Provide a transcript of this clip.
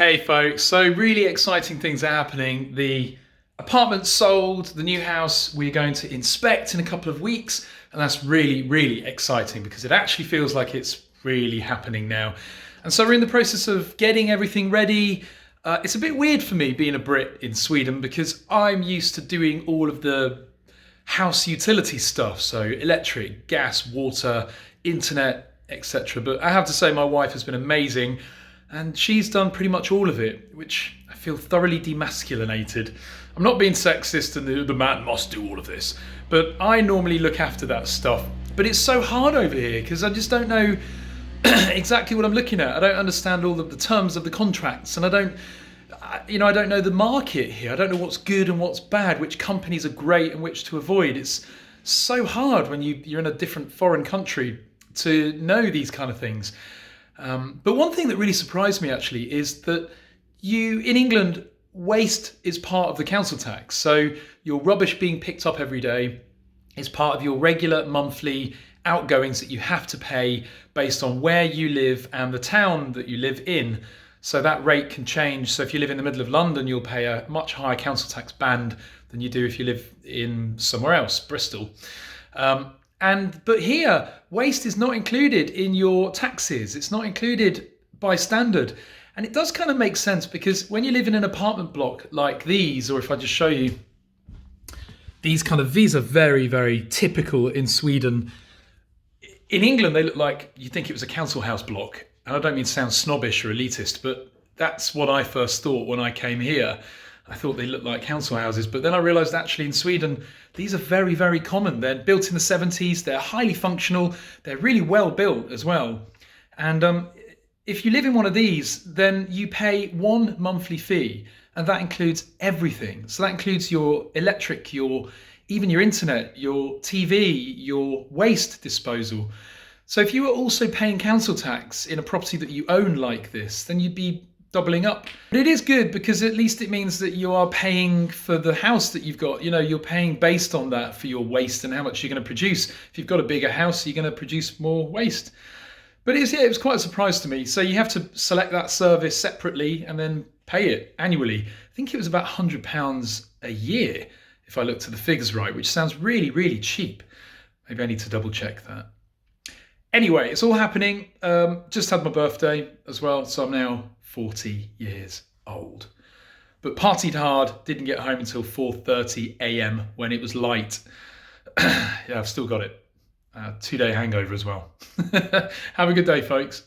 Hey folks, so really exciting things are happening. The apartment's sold, the new house we're going to inspect in a couple of weeks, and that's really, really exciting because it actually feels like it's really happening now. And so we're in the process of getting everything ready. It's a bit weird for me being a Brit in Sweden because I'm used to doing all of the house utility stuff, so electric, gas, water, internet, etc. But I have to say my wife has been amazing and she's done pretty much all of it, which I feel thoroughly demasculinated. I'm not being sexist and the man must do all of this, but I normally look after that stuff. But it's so hard over here because I just don't know exactly what I'm looking at. I don't understand all of the terms of the contracts, and I don't know the market here. I don't know what's good and what's bad, which companies are great and which to avoid. It's so hard when you're in a different foreign country to know these kind of things. But one thing that really surprised me actually is that in England, waste is part of the council tax. So your rubbish being picked up every day is part of your regular monthly outgoings that you have to pay based on where you live and the town that you live in. So that rate can change. So if you live in the middle of London, you'll pay a much higher council tax band than you do if you live in somewhere else, Bristol. But here, waste is not included in your taxes. It's not included by standard. And it does kind of make sense because when you live in an apartment block like these, or if I just show you, these are very, very typical in Sweden. In England, they look like you'd think it was a council house block. And I don't mean to sound snobbish or elitist, but that's what I first thought when I came here. I thought they looked like council houses, but then I realised actually in Sweden, these are very, very common. They're built in the 70s, they're highly functional, they're really well built as well. And if you live in one of these, then you pay one monthly fee, and that includes everything. So that includes your electric, even your internet, your TV, your waste disposal. So if you were also paying council tax in a property that you own like this, then you'd be doubling up. But it is good because at least it means that you are paying for the house that you've got. You know, you're paying based on that for your waste and how much you're going to produce. If you've got a bigger house, you're going to produce more waste. But it was quite a surprise to me. So you have to select that service separately and then pay it annually. I think it was about £100 a year, if I looked at the figures right, which sounds really, really cheap. Maybe I need to double check that. Anyway, it's all happening. Just had my birthday as well, so I'm now 40 years old. But partied hard, didn't get home until 4:30 a.m. when it was light. Yeah, I've still got it. 2-day hangover as well. Have a good day, folks.